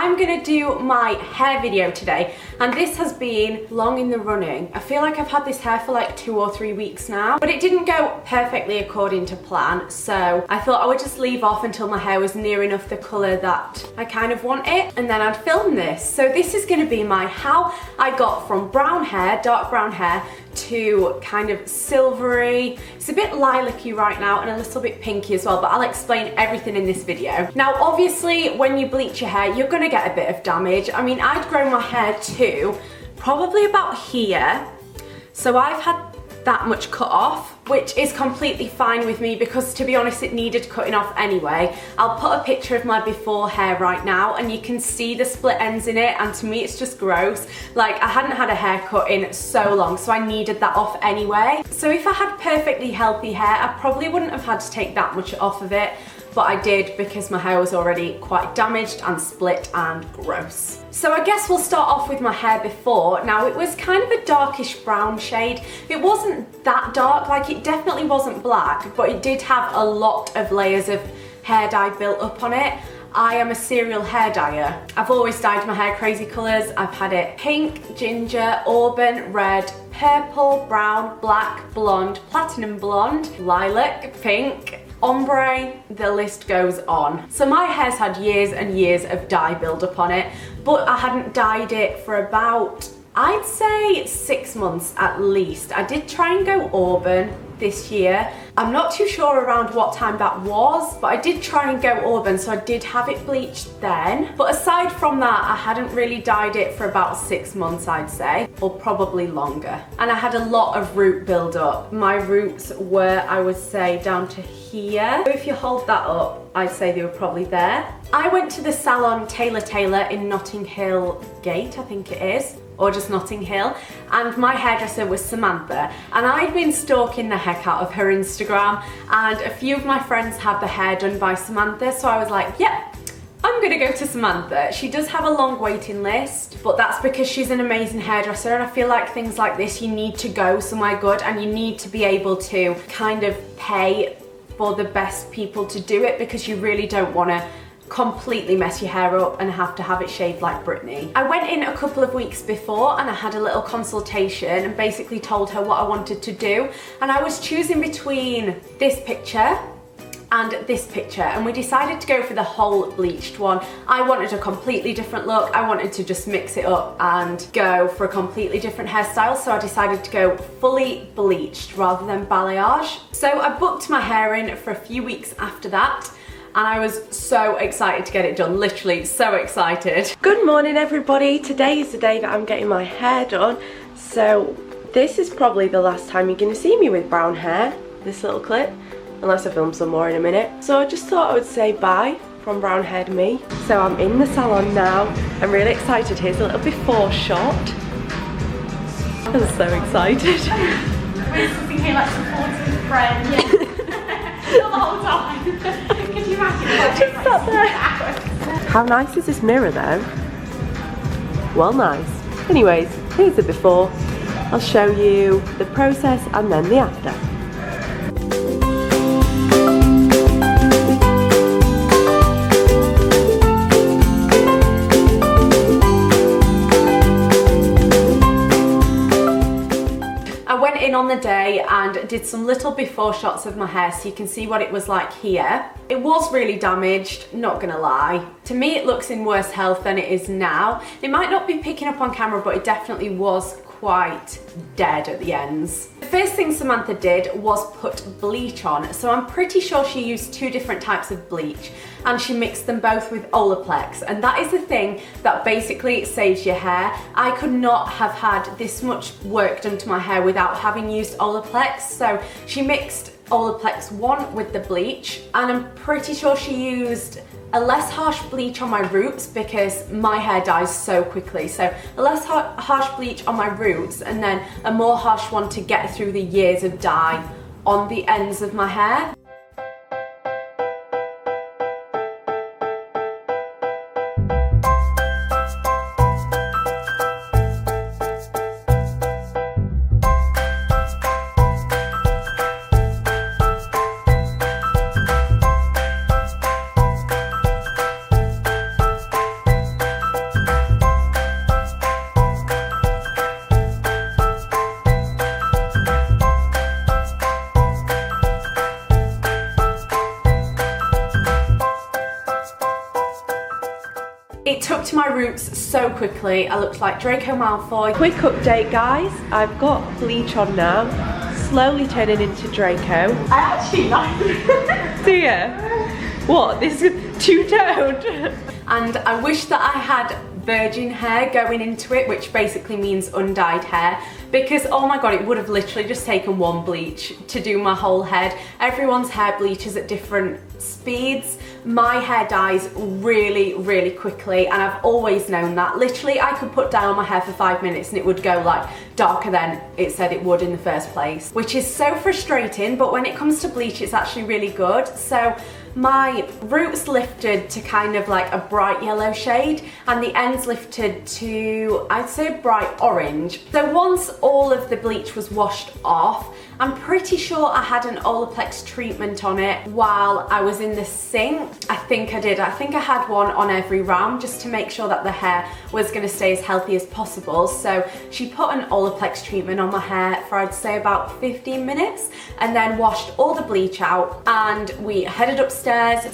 I'm gonna do my hair video today, and this has been long in the running. I feel like I've had this hair for like 2 or 3 weeks now, but it didn't go perfectly according to plan, so I thought I would just leave off until my hair was near enough the colour that I kind of want it, and then I'd film this. So this is gonna be my how I got from brown hair, dark brown hair, to kind of silvery. It's a bit lilac-y right now and a little bit pinky as well, but I'll explain everything in this video. Now obviously when you bleach your hair you're gonna get a bit of damage. I mean, I'd grown my hair to probably about here, so I've had that much cut off, which is completely fine with me because to be honest it needed cutting off anyway. I'll put a picture of my before hair right now and you can see the split ends in it, and to me it's just gross. Like, I hadn't had a haircut in so long, so I needed that off anyway. So if I had perfectly healthy hair I probably wouldn't have had to take that much off of it, but I did because my hair was already quite damaged and split and gross. So I guess we'll start off with my hair before. Now it was kind of a darkish brown shade. It wasn't that dark, like it definitely wasn't black, but it did have a lot of layers of hair dye built up on it. I am a serial hair dyer. I've always dyed my hair crazy colours. I've had it pink, ginger, auburn, red, purple, brown, black, blonde, platinum blonde, lilac, pink, ombre, the list goes on. So my hair's had years and years of dye build up on it, but I hadn't dyed it for about, I'd say 6 months at least. I did try and go auburn this year. I'm not too sure around what time that was, but I did try and go auburn, so I did have it bleached then. But aside from that, I hadn't really dyed it for about 6 months, I'd say, or probably longer. And I had a lot of root build up. My roots were, I would say, down to here. If you hold that up, I'd say they were probably there. I went to the salon Taylor in Notting Hill Gate, I think it is, or just Notting Hill, and my hairdresser was Samantha, and I'd been stalking the heck out of her Instagram, and a few of my friends had the hair done by Samantha, so I was like, yep, I'm gonna go to Samantha. She does have a long waiting list, but that's because she's an amazing hairdresser, and I feel like things like this, you need to go somewhere good, and you need to be able to kind of pay for the best people to do it, because you really don't want to completely mess your hair up and have to have it shaved like Britney. I went in a couple of weeks before and I had a little consultation and basically told her what I wanted to do, and I was choosing between this picture and this picture, and we decided to go for the whole bleached one. I wanted a completely different look. I wanted to just mix it up and go for a completely different hairstyle, so I decided to go fully bleached rather than balayage. So I booked my hair in for a few weeks after that, and I was so excited to get it done, literally so excited. Good morning everybody. Today is the day that I'm getting my hair done, so this is probably the last time you're gonna see me with brown hair, this little clip, unless I film some more in a minute. So I just thought I would say bye from brown haired me. So I'm in the salon now. I'm really excited. Here's a little before shot. I'm so excited. We're sitting here like supporting friends. Yeah. Not the whole time. Could you imagine? Just sat there. How nice is this mirror though? Well, nice. Anyways, here's the before. I'll show you the process and then the after. On the day and did some little before shots of my hair so you can see what it was like here. It was really damaged, not gonna lie. To me it looks in worse health than it is now. It might not be picking up on camera, but it definitely was quite dead at the ends. The first thing Samantha did was put bleach on, so I'm pretty sure she used 2 different types of bleach and she mixed them both with Olaplex, and that is the thing that basically saves your hair. I could not have had this much work done to my hair without having used Olaplex, so she mixed Olaplex 1 with the bleach, and I'm pretty sure she used a less harsh bleach on my roots because my hair dyes so quickly. So a less harsh bleach on my roots and then a more harsh one to get through the years of dye on the ends of my hair. It took to my roots so quickly. I looked like Draco Malfoy. Quick update, guys. I've got bleach on now. Slowly turning into Draco. I actually like it. Do you? What? This is two-toned? And I wish that I had virgin hair going into it, which basically means undyed hair, because oh my god, it would have literally just taken one bleach to do my whole head. Everyone's hair bleaches at different speeds. My hair dyes really, really quickly, and I've always known that. Literally, I could put dye on my hair for 5 minutes and it would go like darker than it said it would in the first place, which is so frustrating, but when it comes to bleach, it's actually really good. So my roots lifted to kind of like a bright yellow shade, and the ends lifted to, I'd say, bright orange. So once all of the bleach was washed off, I'm pretty sure I had an Olaplex treatment on it while I was in the sink. I think I did. I think I had one on every round just to make sure that the hair was going to stay as healthy as possible. So she put an Olaplex treatment on my hair for, I'd say, about 15 minutes, and then washed all the bleach out, and we headed upstairs.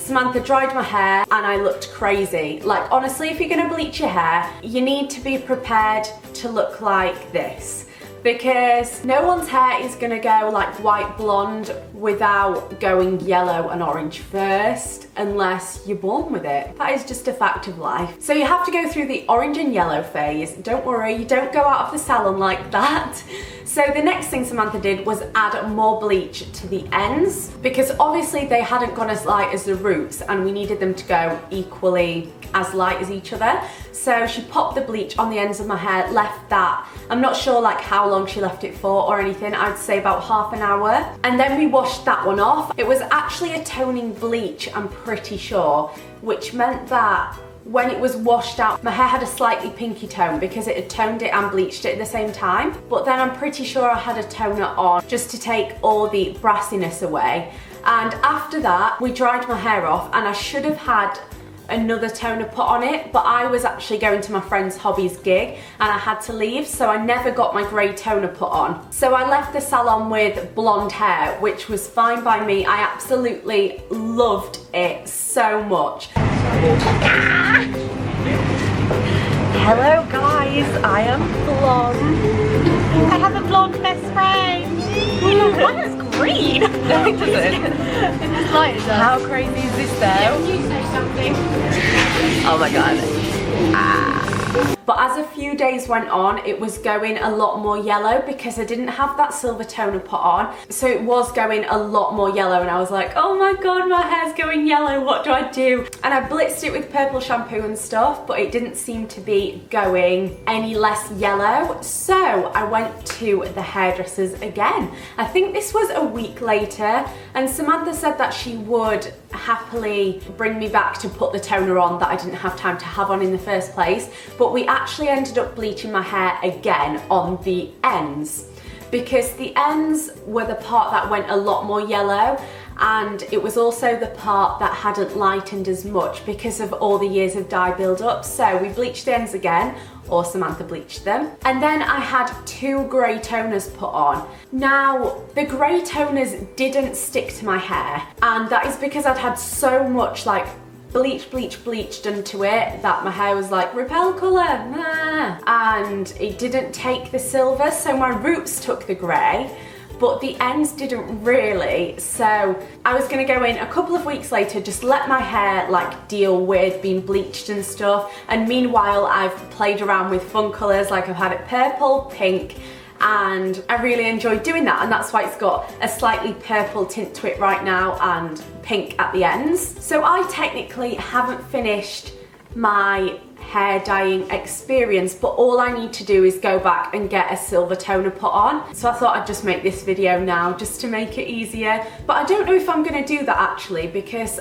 Samantha dried my hair and I looked crazy. Like, honestly, if you're going to bleach your hair, you need to be prepared to look like this, because no one's hair is gonna go like white blonde without going yellow and orange first, unless you're born with it. That is just a fact of life. So you have to go through the orange and yellow phase. Don't worry, you don't go out of the salon like that. So the next thing Samantha did was add more bleach to the ends, because obviously they hadn't gone as light as the roots and we needed them to go equally as light as each other. So she popped the bleach on the ends of my hair, left that. I'm not sure like how long she left it for or anything. I'd say about half an hour. And then we washed that one off. It was actually a toning bleach, I'm pretty sure, which meant that when it was washed out, my hair had a slightly pinky tone because it had toned it and bleached it at the same time. But then I'm pretty sure I had a toner on just to take all the brassiness away. And after that, we dried my hair off, and I should have had another toner put on it, but I was actually going to my friend's hobbies gig and I had to leave, so I never got my grey toner put on. So I left the salon with blonde hair, which was fine by me. I absolutely loved it so much. Hello guys, I am blonde. I have a blonde best friend. Mine is green. No, it doesn't. In this light it does. How crazy is this though? Yeah, you say something. Oh my god. But as a few days went on, it was going a lot more yellow because I didn't have that silver toner put on. So it was going a lot more yellow, and I was like, oh my god, my hair's going yellow, what do I do? And I blitzed it with purple shampoo and stuff, but it didn't seem to be going any less yellow. So I went to the hairdressers again. I think this was a week later, and Samantha said that she would happily bring me back to put the toner on that I didn't have time to have on in the first place. But we actually ended up bleaching my hair again on the ends, because the ends were the part that went a lot more yellow, and it was also the part that hadn't lightened as much because of all the years of dye build up. So we bleached the ends again, or Samantha bleached them. And then I had 2 grey toners put on. Now, the grey toners didn't stick to my hair, and that is because I'd had so much like bleach done to it that my hair was like repel colour, nah. And it didn't take the silver, so my roots took the grey, but the ends didn't really. So I was gonna go in a couple of weeks later, just let my hair like deal with being bleached and stuff, and meanwhile I've played around with fun colours, like I've had it purple, pink, and I really enjoyed doing that, and that's why it's got a slightly purple tint to it right now and pink at the ends. So I technically haven't finished my hair dyeing experience, but all I need to do is go back and get a silver toner put on. So I thought I'd just make this video now just to make it easier, but I don't know if I'm going to do that actually, because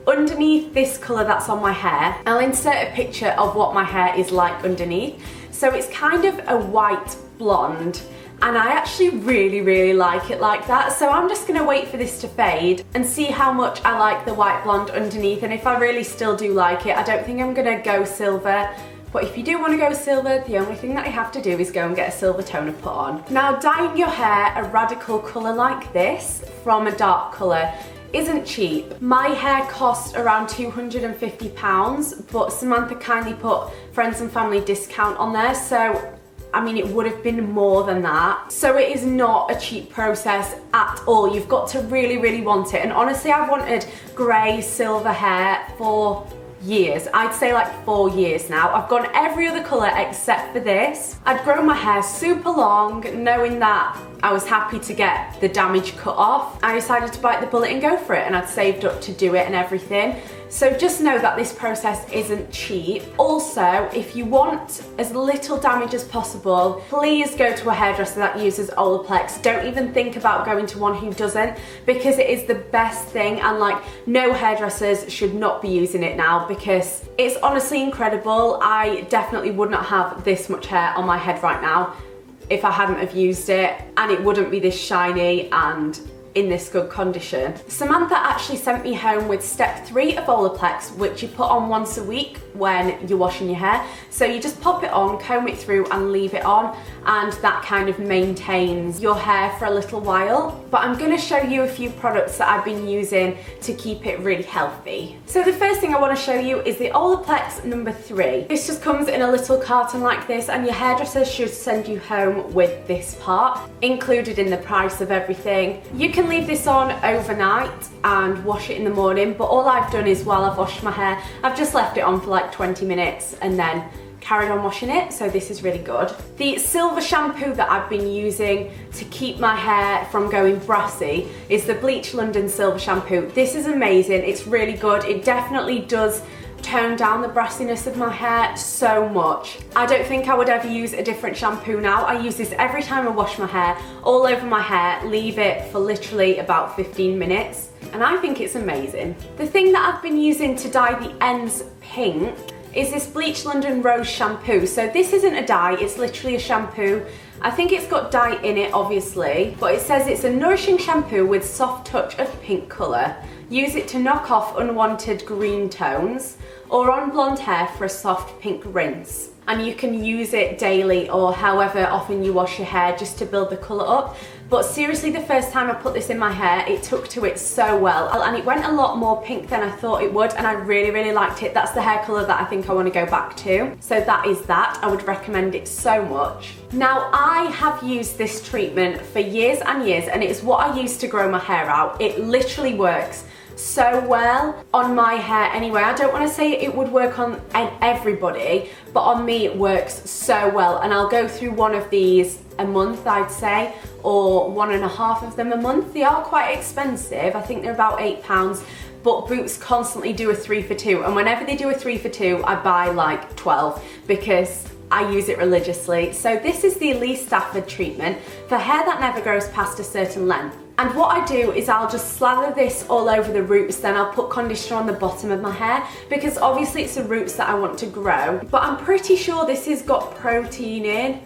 underneath this colour that's on my hair, I'll insert a picture of what my hair is like underneath. So it's kind of a white blonde, and I actually really like it like that. So I'm just gonna wait for this to fade and see how much I like the white blonde underneath, and if I really still do like it, I don't think I'm gonna go silver. But if you do want to go silver, the only thing that you have to do is go and get a silver toner put on. Now, dyeing your hair a radical colour like this from a dark colour isn't cheap. My hair cost around £250, but Samantha kindly put friends and family discount on there, so I mean, it would have been more than that. So it is not a cheap process at all. You've got to really, really want it. And honestly, I've wanted grey, silver hair for years. I'd say like 4 years now. I've gone every other colour except for this. I'd grown my hair super long, knowing that I was happy to get the damage cut off. I decided to bite the bullet and go for it, and I'd saved up to do it and everything. So just know that this process isn't cheap. Also, if you want as little damage as possible, please go to a hairdresser that uses Olaplex. Don't even think about going to one who doesn't, because it is the best thing, and like, no hairdressers should not be using it now, because it's honestly incredible. I definitely would not have this much hair on my head right now if I hadn't have used it, and it wouldn't be this shiny and in this good condition. Samantha actually sent me home with step 3 of Olaplex, which you put on once a week when you're washing your hair. So you just pop it on, comb it through and leave it on, and that kind of maintains your hair for a little while. But I'm gonna show you a few products that I've been using to keep it really healthy. So the first thing I wanna show you is the Olaplex number 3. This just comes in a little carton like this, and your hairdresser should send you home with this part, included in the price of everything. You can leave this on overnight and wash it in the morning, but all I've done is, while I've washed my hair, I've just left it on for like 20 minutes and then carried on washing it, so this is really good. The silver shampoo that I've been using to keep my hair from going brassy is the Bleach London Silver Shampoo. This is amazing, it's really good. It definitely does tone down the brassiness of my hair so much. I don't think I would ever use a different shampoo now. I use this every time I wash my hair, all over my hair, leave it for literally about 15 minutes, and I think it's amazing. The thing that I've been using to dye the ends pink is this Bleach London Rose Shampoo. So this isn't a dye, it's literally a shampoo. I think it's got dye in it, obviously, but it says it's a nourishing shampoo with soft touch of pink colour. Use it to knock off unwanted green tones or on blonde hair for a soft pink rinse. And you can use it daily or however often you wash your hair just to build the colour up. But seriously, the first time I put this in my hair, it took to it so well, and it went a lot more pink than I thought it would, and I really, really liked it. That's the hair colour that I think I want to go back to. So that is that. I would recommend it so much. Now, I have used this treatment for years and years, and it is what I use to grow my hair out. It literally works so well on my hair anyway. I don't want to say it would work on everybody, but on me it works so well, and I'll go through one of these a month, I'd say, or 1.5 of them a month. They are quite expensive. I think they're about £8, but Boots constantly do a 3 for 2, and whenever they do a 3 for 2, I buy like 12 because I use it religiously. So this is the Elise Stafford treatment for hair that never grows past a certain length. And what I do is I'll just slather this all over the roots, then I'll put conditioner on the bottom of my hair, because obviously it's the roots that I want to grow. But I'm pretty sure this has got protein in,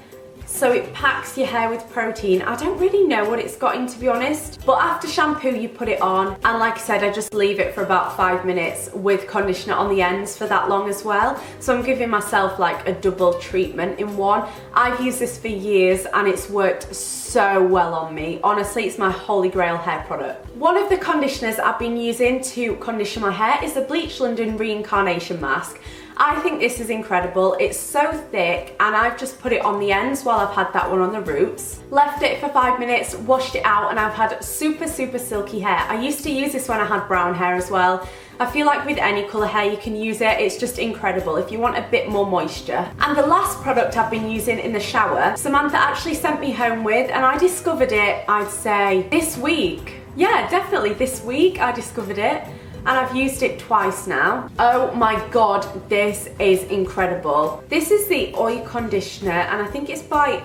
so it packs your hair with protein. I don't really know what it's got in, to be honest. But after shampoo, you put it on, and like I said, I just leave it for about 5 minutes with conditioner on the ends for that long as well. So I'm giving myself like a double treatment in one. I've used this for years and it's worked so well on me. Honestly, it's my holy grail hair product. One of the conditioners I've been using to condition my hair is the Bleach London Reincarnation Mask. I think this is incredible. It's so thick, and I've just put it on the ends while I've had that one on the roots. Left it for 5 minutes, washed it out, and I've had super, super silky hair. I used to use this when I had brown hair as well. I feel like with any colour hair you can use it. It's just incredible if you want a bit more moisture. And the last product I've been using in the shower, Samantha actually sent me home with, and I discovered it, I'd say, this week. Yeah, definitely this week I discovered it. And I've used it twice now. Oh my god, this is incredible. This is the oil conditioner, and I think it's by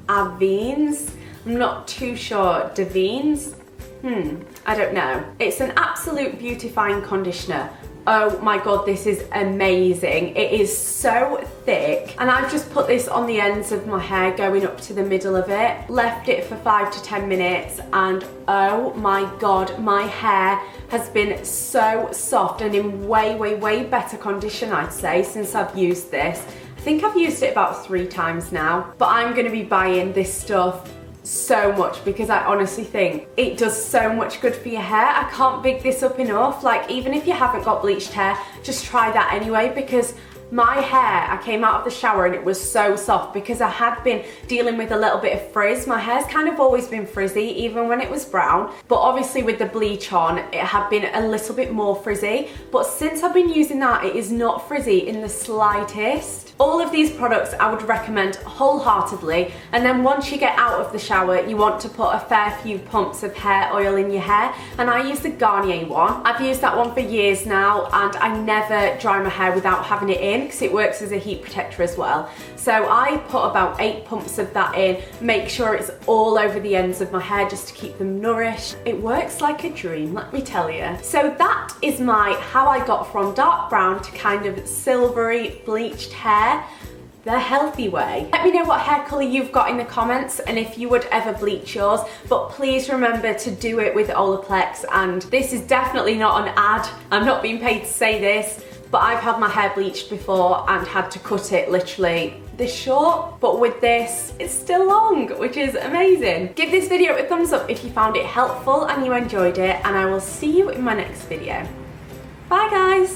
Avène's. I'm not too sure. Davines? I don't know. It's an absolute beautifying conditioner. Oh my god, this is amazing. It is so thick, and I've just put this on the ends of my hair going up to the middle of it. Left it for 5 to 10 minutes, and oh my god, my hair has been so soft and in way, way, way better condition, I'd say, since I've used this. I think I've used it about 3 times now, but I'm gonna be buying this stuff so much because I honestly think it does so much good for your hair. I can't big this up enough. Like, even if you haven't got bleached hair, just try that anyway, because my hair, I came out of the shower and it was so soft because I had been dealing with a little bit of frizz. My hair's kind of always been frizzy, even when it was brown, but obviously with the bleach on, it had been a little bit more frizzy. But since I've been using that, it is not frizzy in the slightest. All of these products I would recommend wholeheartedly, and then once you get out of the shower, you want to put a fair few pumps of hair oil in your hair, and I use the Garnier one. I've used that one for years now, and I never dry my hair without having it in because it works as a heat protector as well. So I put about 8 pumps of that in, make sure it's all over the ends of my hair just to keep them nourished. It works like a dream, let me tell you. So that is my how I got from dark brown to kind of silvery bleached hair the healthy way. Let me know what hair colour you've got in the comments and if you would ever bleach yours, but please remember to do it with Olaplex. And this is definitely not an ad, I'm not being paid to say this, but I've had my hair bleached before and had to cut it literally this short, but with this, it's still long, which is amazing. Give this video a thumbs up if you found it helpful and you enjoyed it, and I will see you in my next video. Bye guys!